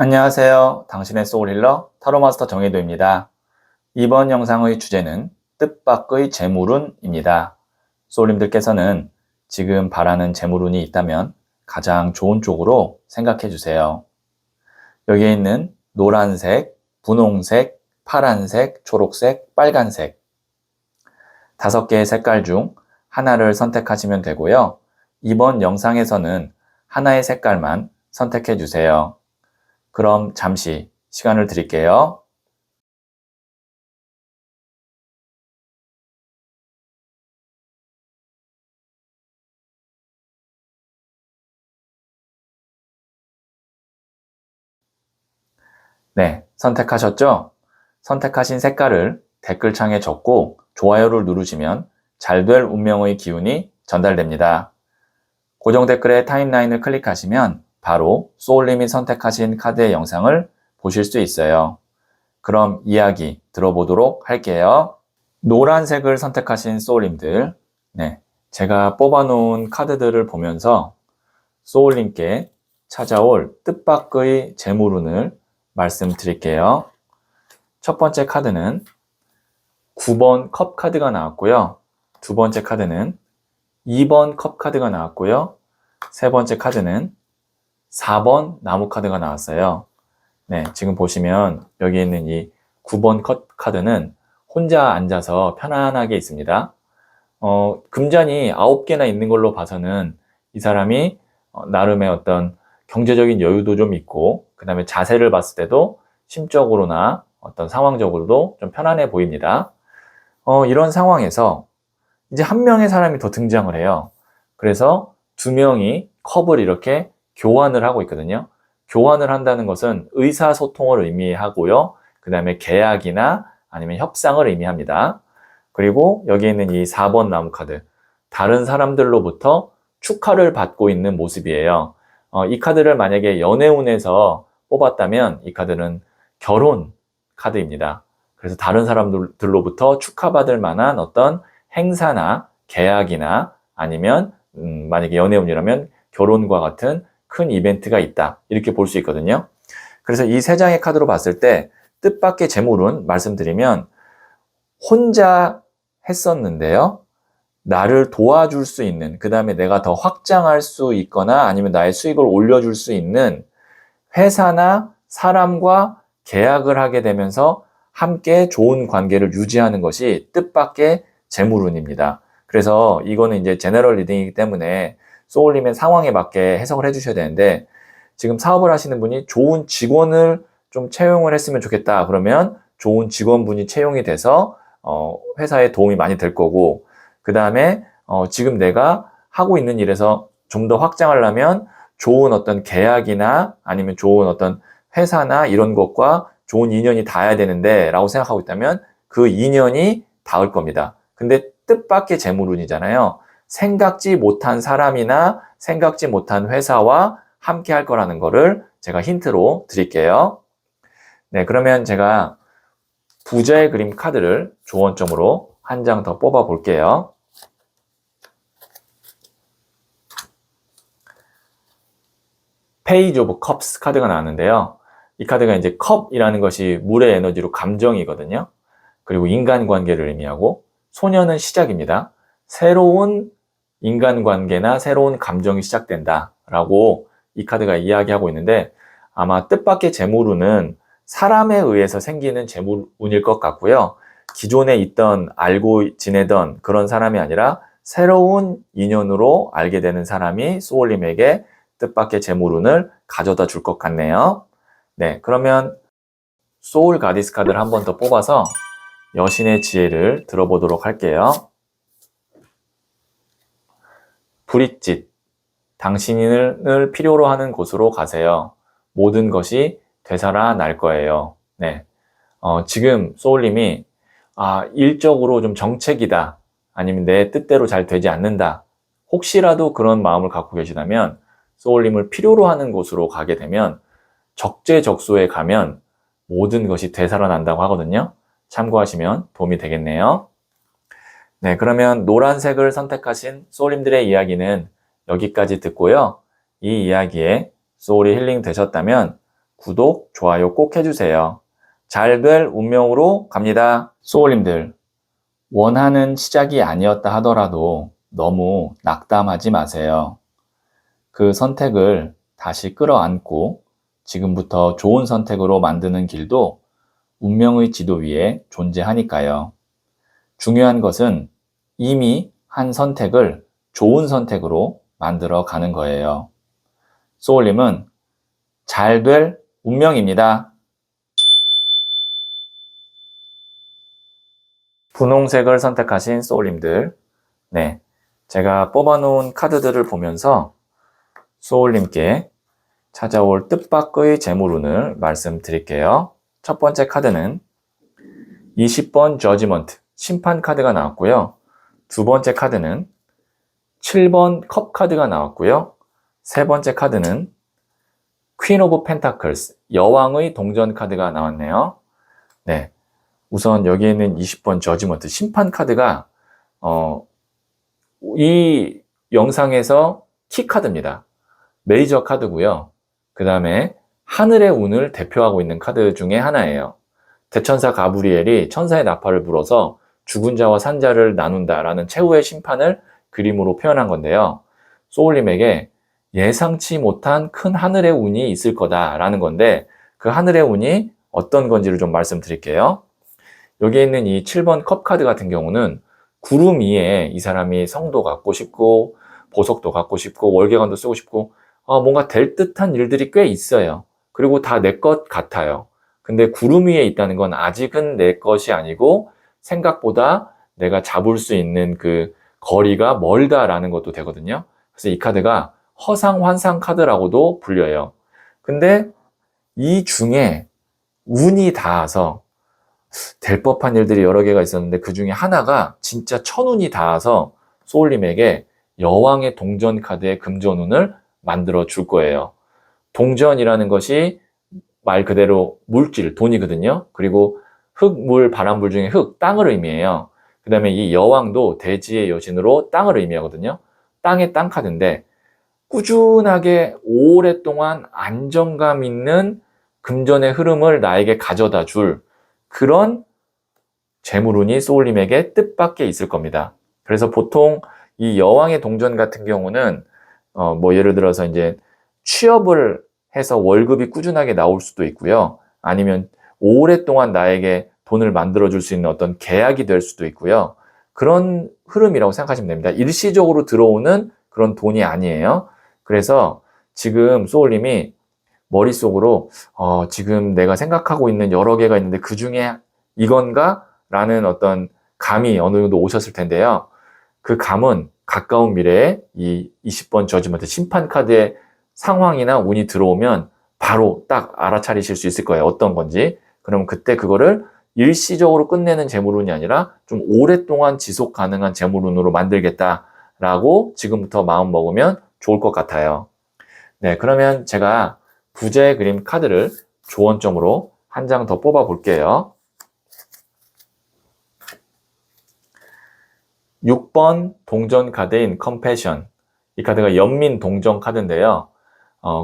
안녕하세요. 당신의 소울힐러 타로마스터 정혜도입니다. 이번 영상의 주제는 뜻밖의 재물운입니다. 소울님들께서는 지금 바라는 재물운이 있다면 가장 좋은 쪽으로 생각해 주세요. 여기에 있는 노란색, 분홍색, 파란색, 초록색, 빨간색 5개의 색깔 중 하나를 선택하시면 되고요. 이번 영상에서는 하나의 색깔만 선택해 주세요. 그럼 잠시 시간을 드릴게요. 네, 선택하셨죠? 선택하신 색깔을 댓글창에 적고 좋아요를 누르시면 잘 될 운명의 기운이 전달됩니다. 고정 댓글에 타임라인을 클릭하시면 바로 소울님이 선택하신 카드의 영상을 보실 수 있어요. 그럼 이야기 들어보도록 할게요. 노란색을 선택하신 소울님들, 네, 제가 뽑아놓은 카드들을 보면서 소울님께 찾아올 뜻밖의 재물운을 말씀드릴게요. 첫 번째 카드는 9번 컵 카드가 나왔고요. 두 번째 카드는 2번 컵 카드가 나왔고요. 세 번째 카드는 4번 나무 카드가 나왔어요. 네, 지금 보시면 여기 있는 이 9번 컵 카드는 혼자 앉아서 편안하게 있습니다. 금잔이 9개나 있는 걸로 봐서는 이 사람이 나름의 어떤 경제적인 여유도 좀 있고, 그 다음에 자세를 봤을 때도 심적으로나 어떤 상황적으로도 좀 편안해 보입니다. 이런 상황에서 이제 한 명의 사람이 더 등장을 해요. 그래서 두 명이 컵을 이렇게 교환을 하고 있거든요. 교환을 한다는 것은 의사소통을 의미하고요. 그 다음에 계약이나 아니면 협상을 의미합니다. 그리고 여기 있는 이 4번 나무 카드, 다른 사람들로부터 축하를 받고 있는 모습이에요. 이 카드를 만약에 연애운에서 뽑았다면 이 카드는 결혼 카드입니다. 그래서 다른 사람들로부터 축하받을 만한 어떤 행사나 계약이나 아니면 만약에 연애운이라면 결혼과 같은 큰 이벤트가 있다, 이렇게 볼 수 있거든요. 그래서 이 세 장의 카드로 봤을 때 뜻밖의 재물운 말씀드리면 혼자 했었는데요, 나를 도와줄 수 있는, 그 다음에 내가 더 확장할 수 있거나 아니면 나의 수익을 올려줄 수 있는 회사나 사람과 계약을 하게 되면서 함께 좋은 관계를 유지하는 것이 뜻밖의 재물운입니다. 그래서 이거는 이제 제너럴 리딩이기 때문에 소울님의 상황에 맞게 해석을 해주셔야 되는데, 지금 사업을 하시는 분이 좋은 직원을 좀 채용을 했으면 좋겠다 그러면 좋은 직원분이 채용이 돼서 회사에 도움이 많이 될 거고, 그 다음에 지금 내가 하고 있는 일에서 좀 더 확장하려면 좋은 어떤 계약이나 아니면 좋은 어떤 회사나 이런 것과 좋은 인연이 닿아야 되는데 라고 생각하고 있다면 그 인연이 닿을 겁니다. 근데 뜻밖의 재물운이잖아요. 생각지 못한 사람이나 생각지 못한 회사와 함께 할 거라는 거를 제가 힌트로 드릴게요. 네, 그러면 제가 부자의 그림 카드를 조언점으로 한 장 더 뽑아 볼게요. 페이지 오브 컵스 카드가 나왔는데요. 이 카드가 이제 컵이라는 것이 물의 에너지로 감정이거든요. 그리고 인간관계를 의미하고, 소년은 시작입니다. 새로운 인간관계나 새로운 감정이 시작된다 라고 이 카드가 이야기하고 있는데, 아마 뜻밖의 재물운은 사람에 의해서 생기는 재물운일 것 같고요. 기존에 있던 알고 지내던 그런 사람이 아니라 새로운 인연으로 알게 되는 사람이 소울님에게 뜻밖의 재물운을 가져다 줄 것 같네요. 네, 그러면 소울 가디스 카드를 한 번 더 뽑아서 여신의 지혜를 들어보도록 할게요. 브릿짓, 당신을 필요로 하는 곳으로 가세요. 모든 것이 되살아날 거예요. 네, 지금 소울님이 일적으로 좀 정책이다, 아니면 내 뜻대로 잘 되지 않는다, 혹시라도 그런 마음을 갖고 계시다면 소울님을 필요로 하는 곳으로 가게 되면 적재적소에 가면 모든 것이 되살아난다고 하거든요. 참고하시면 도움이 되겠네요. 네, 그러면 노란색을 선택하신 소울님들의 이야기는 여기까지 듣고요. 이 이야기에 소울이 힐링 되셨다면 구독, 좋아요 꼭 해주세요. 잘 될 운명으로 갑니다. 소울님들, 원하는 시작이 아니었다 하더라도 너무 낙담하지 마세요. 그 선택을 다시 끌어안고 지금부터 좋은 선택으로 만드는 길도 운명의 지도 위에 존재하니까요. 중요한 것은 이미 한 선택을 좋은 선택으로 만들어 가는 거예요. 소울님은 잘 될 운명입니다. 분홍색을 선택하신 소울님들, 네, 제가 뽑아놓은 카드들을 보면서 소울님께 찾아올 뜻밖의 재물운을 말씀드릴게요. 첫 번째 카드는 20번 저지먼트, 심판 카드가 나왔고요. 두 번째 카드는 7번 컵 카드가 나왔고요. 세 번째 카드는 퀸 오브 펜타클스, 여왕의 동전 카드가 나왔네요. 네, 우선 여기에 있는 20번 저지먼트, 심판 카드가 이 영상에서 키 카드입니다. 메이저 카드고요. 그 다음에 하늘의 운을 대표하고 있는 카드 중에 하나예요. 대천사 가브리엘이 천사의 나팔을 불어서 죽은 자와 산 자를 나눈다라는 최후의 심판을 그림으로 표현한 건데요. 소울님에게 예상치 못한 큰 하늘의 운이 있을 거다라는 건데, 그 하늘의 운이 어떤 건지를 좀 말씀드릴게요. 여기에 있는 이 7번 컵 카드 같은 경우는 구름 위에 이 사람이 성도 갖고 싶고 보석도 갖고 싶고 월계관도 쓰고 싶고 뭔가 될 듯한 일들이 꽤 있어요. 그리고 다 내 것 같아요. 근데 구름 위에 있다는 건 아직은 내 것이 아니고 생각보다 내가 잡을 수 있는 그 거리가 멀다라는 것도 되거든요. 그래서 이 카드가 허상환상 카드라고도 불려요. 근데 이 중에 운이 닿아서 될 법한 일들이 여러 개가 있었는데 그 중에 하나가 진짜 천운이 닿아서 소울님에게 여왕의 동전 카드의 금전운을 만들어 줄 거예요. 동전이라는 것이 말 그대로 물질, 돈이거든요. 그리고 흙, 물, 바람, 불 중에 흙, 땅을 의미해요. 그 다음에 이 여왕도 대지의 여신으로 땅을 의미하거든요. 땅의 땅 카드인데 꾸준하게 오랫동안 안정감 있는 금전의 흐름을 나에게 가져다 줄 그런 재물운이 소울님에게 뜻밖에 있을 겁니다. 그래서 보통 이 여왕의 동전 같은 경우는 뭐 예를 들어서 이제 취업을 해서 월급이 꾸준하게 나올 수도 있고요. 아니면 오랫동안 나에게 돈을 만들어줄 수 있는 어떤 계약이 될 수도 있고요. 그런 흐름이라고 생각하시면 됩니다. 일시적으로 들어오는 그런 돈이 아니에요. 그래서 지금 소울님이 머릿속으로 지금 내가 생각하고 있는 여러 개가 있는데 그 중에 이건가? 라는 어떤 감이 어느 정도 오셨을 텐데요. 그 감은 가까운 미래에 이 20번 저지먼트 심판 카드의 상황이나 운이 들어오면 바로 딱 알아차리실 수 있을 거예요. 어떤 건지. 그럼 그때 그거를 일시적으로 끝내는 재물운이 아니라 좀 오랫동안 지속 가능한 재물운으로 만들겠다라고 지금부터 마음 먹으면 좋을 것 같아요. 네, 그러면 제가 부재 그림 카드를 조언점으로 한 장 더 뽑아 볼게요. 6번 동전 카드인 컴패션. 이 카드가 연민 동정 카드인데요.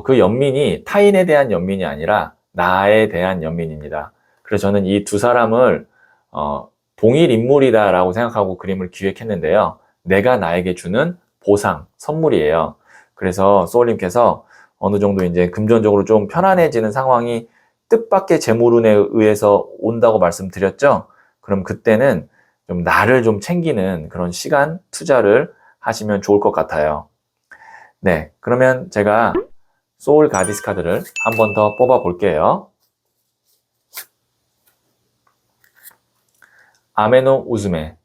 그 연민이 타인에 대한 연민이 아니라 나에 대한 연민입니다. 그래서 저는 이 두 사람을 동일 인물이다라고 생각하고 그림을 기획했는데요. 내가 나에게 주는 보상, 선물이에요. 그래서 소울님께서 어느 정도 이제 금전적으로 좀 편안해지는 상황이 뜻밖의 재물운에 의해서 온다고 말씀드렸죠. 그럼 그때는 좀 나를 좀 챙기는 그런 시간 투자를 하시면 좋을 것 같아요. 네, 그러면 제가 소울 가디스 카드를 한 번 더 뽑아 볼게요. 아메노 우즈메.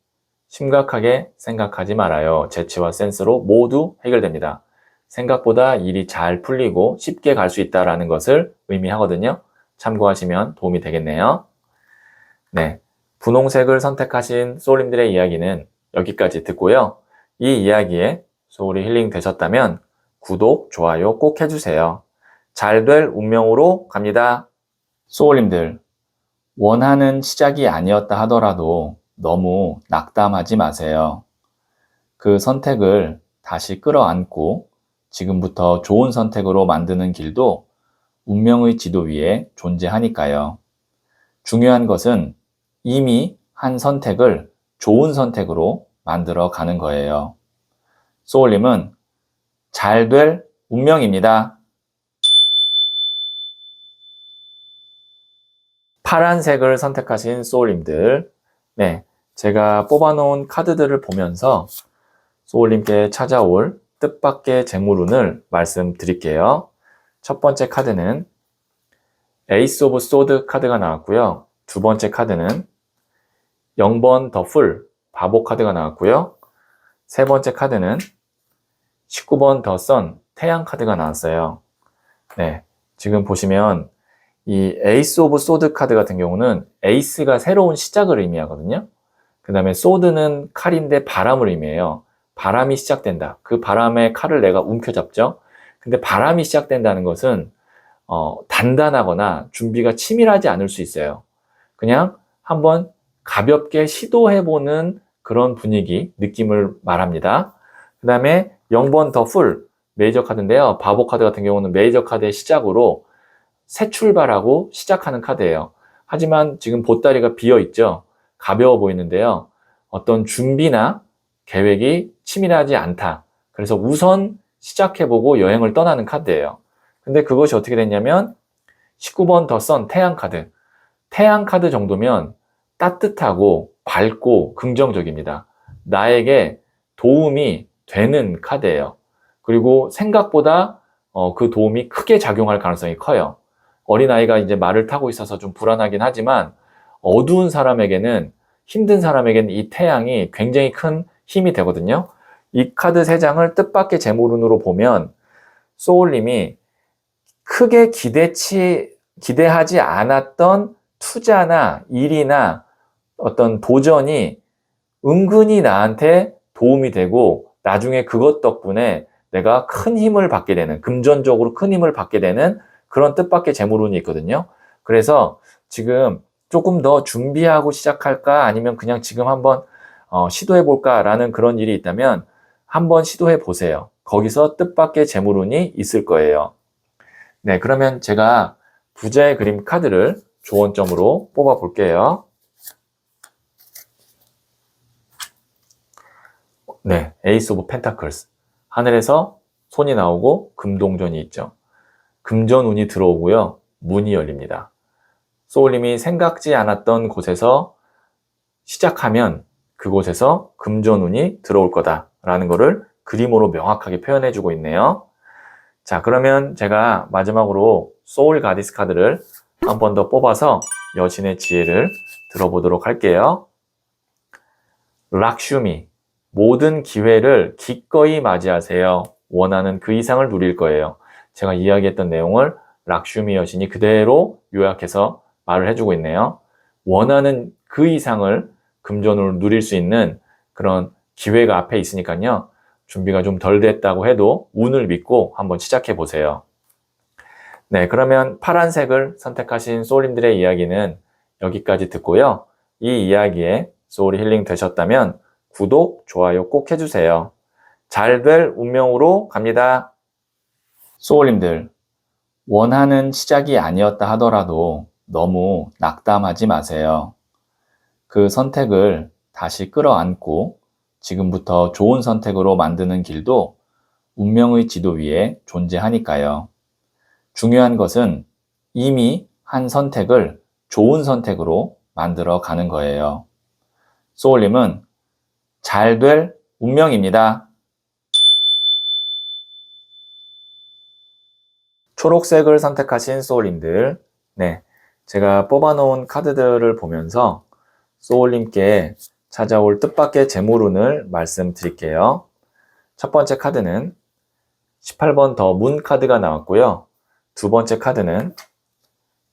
심각하게 생각하지 말아요. 재치와 센스로 모두 해결됩니다. 생각보다 일이 잘 풀리고 쉽게 갈 수 있다는 것을 의미하거든요. 참고하시면 도움이 되겠네요. 네, 분홍색을 선택하신 소울님들의 이야기는 여기까지 듣고요. 이 이야기에 소울이 힐링 되셨다면 구독, 좋아요 꼭 해주세요. 잘 될 운명으로 갑니다. 소울님들, 원하는 시작이 아니었다 하더라도 너무 낙담하지 마세요. 그 선택을 다시 끌어안고 지금부터 좋은 선택으로 만드는 길도 운명의 지도 위에 존재하니까요. 중요한 것은 이미 한 선택을 좋은 선택으로 만들어 가는 거예요. 소울님은 잘 될 운명입니다. 파란색을 선택하신 소울님들, 네, 제가 뽑아놓은 카드들을 보면서 소울님께 찾아올 뜻밖의 재물운을 말씀드릴게요. 첫 번째 카드는 에이스 오브 소드 카드가 나왔고요. 두 번째 카드는 0번 더 풀, 바보 카드가 나왔고요. 세 번째 카드는 19번 더 선, 태양 카드가 나왔어요. 네, 지금 보시면 이 에이스 오브 소드 카드 같은 경우는 에이스가 새로운 시작을 의미하거든요. 그 다음에 소드는 칼인데 바람을 의미해요. 바람이 시작된다. 그 바람의 칼을 내가 움켜잡죠. 근데 바람이 시작된다는 것은 단단하거나 준비가 치밀하지 않을 수 있어요. 그냥 한번 가볍게 시도해보는 그런 분위기, 느낌을 말합니다. 그 다음에 0번 더 풀, 메이저 카드인데요. 바보 카드 같은 경우는 메이저 카드의 시작으로 새 출발하고 시작하는 카드예요. 하지만 지금 보따리가 비어있죠. 가벼워 보이는데요. 어떤 준비나 계획이 치밀하지 않다. 그래서 우선 시작해보고 여행을 떠나는 카드예요. 근데 그것이 어떻게 됐냐면 19번 더 선 태양 카드. 태양 카드 정도면 따뜻하고 밝고 긍정적입니다. 나에게 도움이 되는 카드예요. 그리고 생각보다 그 도움이 크게 작용할 가능성이 커요. 어린아이가 이제 말을 타고 있어서 좀 불안하긴 하지만 어두운 사람에게는, 힘든 사람에게는 이 태양이 굉장히 큰 힘이 되거든요. 이 카드 3장을 뜻밖의 재물운으로 보면 소울님이 크게 기대하지 않았던 투자나 일이나 어떤 도전이 은근히 나한테 도움이 되고 나중에 그것 덕분에 내가 큰 힘을 받게 되는, 금전적으로 큰 힘을 받게 되는 그런 뜻밖의 재물운이 있거든요. 그래서 지금 조금 더 준비하고 시작할까 아니면 그냥 지금 한번 시도해볼까 라는 그런 일이 있다면 한번 시도해보세요. 거기서 뜻밖의 재물운이 있을 거예요. 네, 그러면 제가 부자의 그림 카드를 조언점으로 뽑아볼게요. 네, 에이스 오브 펜타클스. 하늘에서 손이 나오고 금동전이 있죠. 금전운이 들어오고요. 문이 열립니다. 소울님이 생각지 않았던 곳에서 시작하면 그곳에서 금전운이 들어올 거다라는 것을 그림으로 명확하게 표현해주고 있네요. 자, 그러면 제가 마지막으로 소울 가디스 카드를 한 번 더 뽑아서 여신의 지혜를 들어보도록 할게요. 락슈미, 모든 기회를 기꺼이 맞이하세요. 원하는 그 이상을 누릴 거예요. 제가 이야기했던 내용을 락슈미 여신이 그대로 요약해서 말을 해주고 있네요. 원하는 그 이상을 금전을 누릴 수 있는 그런 기회가 앞에 있으니까요. 준비가 좀 덜 됐다고 해도 운을 믿고 한번 시작해 보세요. 네, 그러면 파란색을 선택하신 소울님들의 이야기는 여기까지 듣고요. 이 이야기에 소울이 힐링 되셨다면 구독, 좋아요 꼭 해주세요. 잘 될 운명으로 갑니다. 소울님들, 원하는 시작이 아니었다 하더라도 너무 낙담하지 마세요. 그 선택을 다시 끌어안고 지금부터 좋은 선택으로 만드는 길도 운명의 지도 위에 존재하니까요. 중요한 것은 이미 한 선택을 좋은 선택으로 만들어 가는 거예요. 소울님은 잘 될 운명입니다. 초록색을 선택하신 소울님들, 네, 제가 뽑아놓은 카드들을 보면서 소울님께 찾아올 뜻밖의 재물운을 말씀드릴게요. 첫 번째 카드는 18번 더 문 카드가 나왔고요. 두 번째 카드는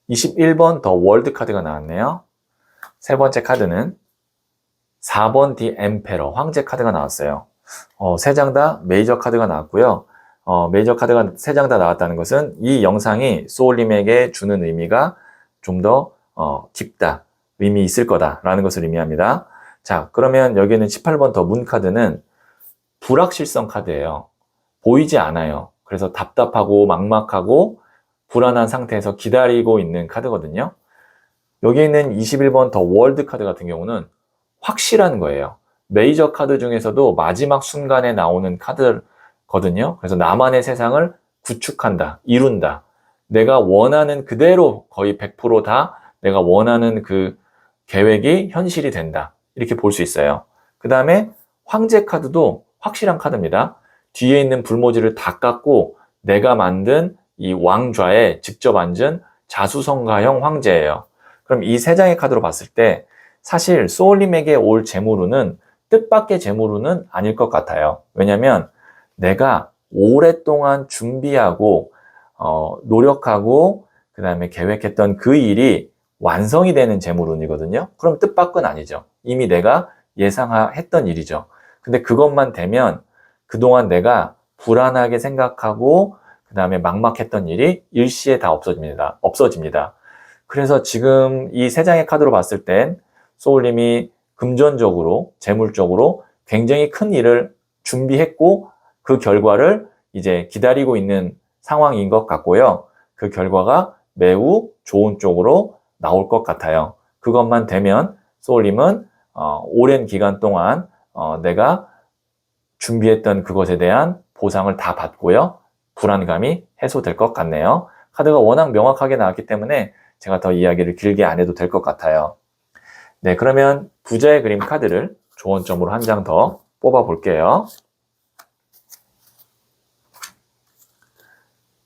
21번 더 월드 카드가 나왔네요. 세 번째 카드는 4번 디 엠페러 황제 카드가 나왔어요. 세 장 다 메이저 카드가 나왔고요. 메이저 카드가 3장 다 나왔다는 것은 이 영상이 소울님에게 주는 의미가 좀 더 깊다, 의미 있을 거다라는 것을 의미합니다. 자, 그러면 여기는 18번 더 문 카드는 불확실성 카드예요. 보이지 않아요. 그래서 답답하고 막막하고 불안한 상태에서 기다리고 있는 카드거든요. 여기 있는 21번 더 월드 카드 같은 경우는 확실한 거예요. 메이저 카드 중에서도 마지막 순간에 나오는 카드거든요. 그래서 나만의 세상을 구축한다, 이룬다. 내가 원하는 그대로 거의 100%다 내가 원하는 그 계획이 현실이 된다. 이렇게 볼 수 있어요. 그 다음에 황제 카드도 확실한 카드입니다. 뒤에 있는 불모지를 다 깎고 내가 만든 이 왕좌에 직접 앉은 자수성가형 황제예요. 그럼 이 세 장의 카드로 봤을 때 사실 소울님에게 올 재물운은 뜻밖의 재물운은 아닐 것 같아요. 왜냐하면 내가 오랫동안 준비하고 노력하고 그 다음에 계획했던 그 일이 완성이 되는 재물운이거든요. 그럼 뜻밖은 아니죠. 이미 내가 예상했던 일이죠. 근데 그것만 되면 그동안 내가 불안하게 생각하고 그 다음에 막막했던 일이 일시에 다 없어집니다. 그래서 지금 이 세 장의 카드로 봤을 땐 소울님이 금전적으로, 재물적으로 굉장히 큰 일을 준비했고 그 결과를 이제 기다리고 있는 상황인 것 같고요. 그 결과가 매우 좋은 쪽으로 나올 것 같아요. 그것만 되면 소울님은 오랜 기간 동안 내가 준비했던 그것에 대한 보상을 다 받고요. 불안감이 해소될 것 같네요. 카드가 워낙 명확하게 나왔기 때문에 제가 더 이야기를 길게 안 해도 될 것 같아요. 네, 그러면 부자의 그림 카드를 조언점으로 한 장 더 뽑아 볼게요.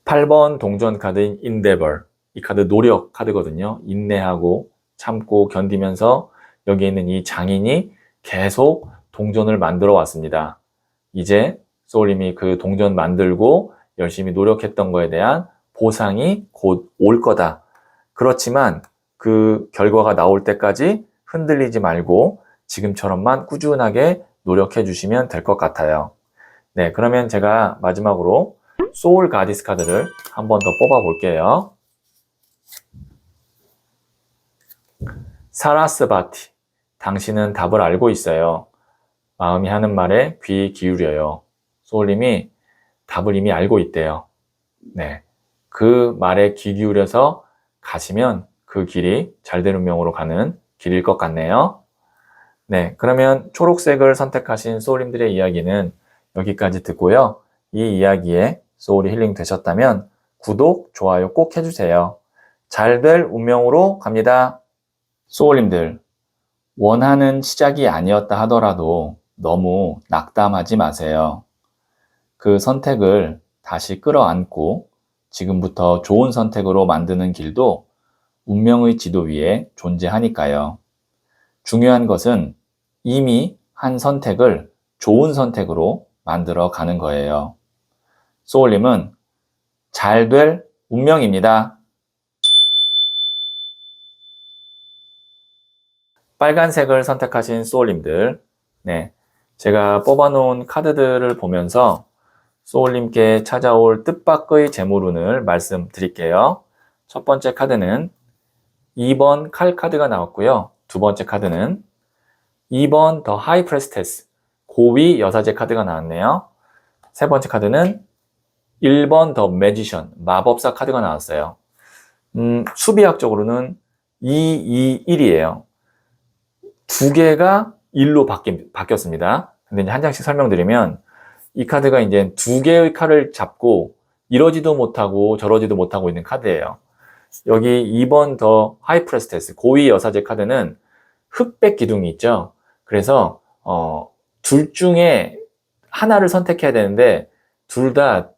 8번 동전 카드인 Endeavor. 이 카드 노력 카드거든요. 인내하고 참고 견디면서 여기 있는 이 장인이 계속 동전을 만들어 왔습니다. 이제 소울님이 그 동전 만들고 열심히 노력했던 거에 대한 보상이 곧 올 거다. 그렇지만 그 결과가 나올 때까지 흔들리지 말고 지금처럼만 꾸준하게 노력해 주시면 될 것 같아요. 네, 그러면 제가 마지막으로 소울 가디스 카드를 한 번 더 뽑아 볼게요. 사라스바티, 당신은 답을 알고 있어요. 마음이 하는 말에 귀 기울여요. 소울님이 답을 이미 알고 있대요. 네, 그 말에 귀 기울여서 가시면 그 길이 잘된 운명으로 가는 길일 것 같네요. 네, 그러면 초록색을 선택하신 소울님들의 이야기는 여기까지 듣고요. 이 이야기에 소울이 힐링 되셨다면 구독, 좋아요 꼭 해주세요. 잘될 운명으로 갑니다. 소울님들, 원하는 시작이 아니었다 하더라도 너무 낙담하지 마세요. 그 선택을 다시 끌어안고 지금부터 좋은 선택으로 만드는 길도 운명의 지도 위에 존재하니까요. 중요한 것은 이미 한 선택을 좋은 선택으로 만들어 가는 거예요. 소울님은 잘 될 운명입니다. 빨간색을 선택하신 소울님들, 네, 제가 뽑아놓은 카드들을 보면서 소울님께 찾아올 뜻밖의 재물운을 말씀드릴게요. 첫 번째 카드는 2번 칼 카드가 나왔고요. 두 번째 카드는 2번 더 하이 프레스테스, 고위 여사제 카드가 나왔네요. 세 번째 카드는 1번 더 매지션, 마법사 카드가 나왔어요. 수비학적으로는 2, 2, 1이에요. 두 개가 1로 바뀌었습니다. 근데 이제 한 장씩 설명드리면 이 카드가 이제 두 개의 칼을 잡고 이러지도 못하고 저러지도 못하고 있는 카드예요. 여기 2번 더 하이 프레스테스, 고위 여사제 카드는 흑백 기둥이 있죠. 그래서 둘 중에 하나를 선택해야 되는데 둘 다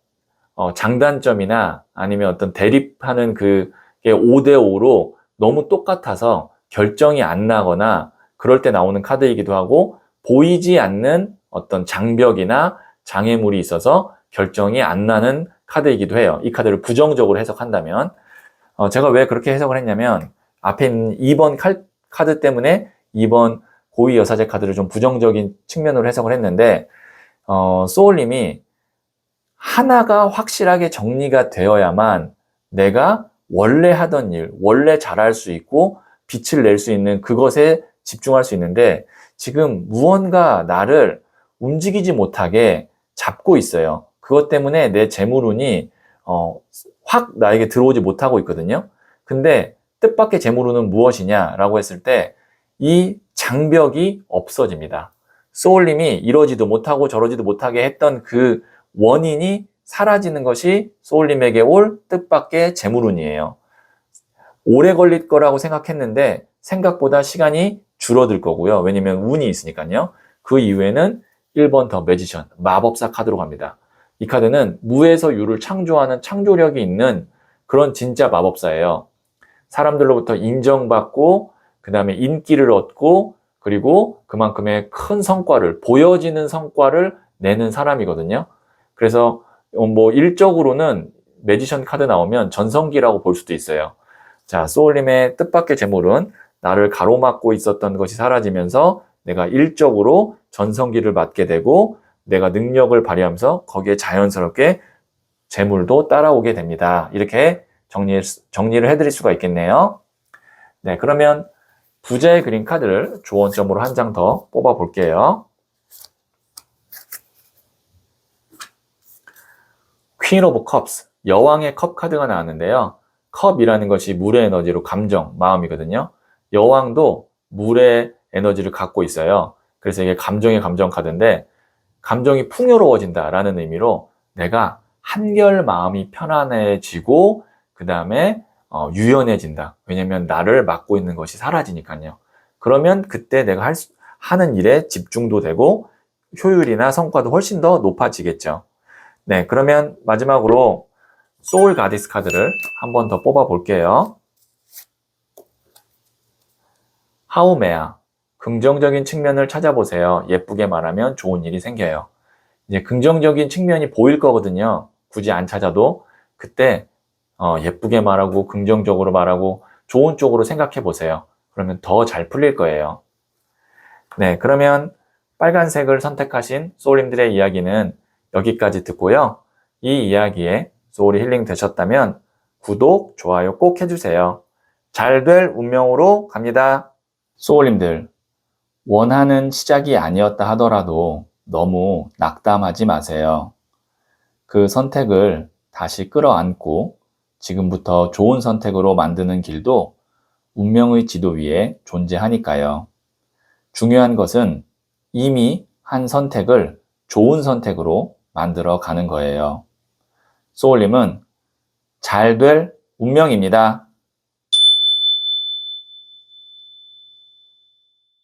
장단점이나 아니면 어떤 대립하는 그게 5대5로 너무 똑같아서 결정이 안 나거나 그럴 때 나오는 카드이기도 하고 보이지 않는 어떤 장벽이나 장애물이 있어서 결정이 안 나는 카드이기도 해요. 이 카드를 부정적으로 해석한다면 제가 왜 그렇게 해석을 했냐면 앞에 있는 2번 카드 때문에 2번 고위 여사제 카드를 좀 부정적인 측면으로 해석을 했는데 소울님이 하나가 확실하게 정리가 되어야만 내가 원래 하던 일, 원래 잘할 수 있고 빛을 낼 수 있는 그것에 집중할 수 있는데 지금 무언가 나를 움직이지 못하게 잡고 있어요. 그것 때문에 내 재물운이 확 나에게 들어오지 못하고 있거든요. 근데 뜻밖의 재물운은 무엇이냐라고 했을 때 이 장벽이 없어집니다. 소울님이 이러지도 못하고 저러지도 못하게 했던 그 원인이 사라지는 것이 소울님에게 올 뜻밖의 재물운이에요. 오래 걸릴 거라고 생각했는데 생각보다 시간이 줄어들 거고요. 왜냐면 운이 있으니까요. 그 이후에는 1번 더 매지션, 마법사 카드로 갑니다. 이 카드는 무에서 유를 창조하는 창조력이 있는 그런 진짜 마법사예요. 사람들로부터 인정받고 그 다음에 인기를 얻고 그리고 그만큼의 큰 성과를 보여지는 성과를 내는 사람이거든요. 그래서 뭐 일적으로는 매지션 카드 나오면 전성기라고 볼 수도 있어요. 자, 소울님의 뜻밖의 재물은 나를 가로막고 있었던 것이 사라지면서 내가 일적으로 전성기를 맞게 되고 내가 능력을 발휘하면서 거기에 자연스럽게 재물도 따라오게 됩니다. 이렇게 정리를 해드릴 수가 있겠네요. 네, 그러면 부자의 그린 카드를 조언점으로 한 장 더 뽑아 볼게요. 퀸 오브 컵스, 여왕의 컵 카드가 나왔는데요. 컵이라는 것이 물의 에너지로 감정, 마음이거든요. 여왕도 물의 에너지를 갖고 있어요. 그래서 이게 감정의 감정 카드인데 감정이 풍요로워진다라는 의미로 내가 한결 마음이 편안해지고 그 다음에 유연해진다. 왜냐면 나를 맡고 있는 것이 사라지니까요. 그러면 그때 내가 하는 일에 집중도 되고 효율이나 성과도 훨씬 더 높아지겠죠. 네, 그러면 마지막으로 소울 가디스 카드를 한 번 더 뽑아 볼게요. 하우메아, 긍정적인 측면을 찾아보세요. 예쁘게 말하면 좋은 일이 생겨요. 이제 긍정적인 측면이 보일 거거든요. 굳이 안 찾아도 그때 예쁘게 말하고 긍정적으로 말하고 좋은 쪽으로 생각해 보세요. 그러면 더 잘 풀릴 거예요. 네, 그러면 빨간색을 선택하신 소울님들의 이야기는 여기까지 듣고요. 이 이야기에 소울이 힐링 되셨다면 구독, 좋아요 꼭 해주세요. 잘 될 운명으로 갑니다. 소울님들, 원하는 시작이 아니었다 하더라도 너무 낙담하지 마세요. 그 선택을 다시 끌어안고 지금부터 좋은 선택으로 만드는 길도 운명의 지도 위에 존재하니까요. 중요한 것은 이미 한 선택을 좋은 선택으로 만들어 가는 거예요. 소울님은 잘 될 운명입니다.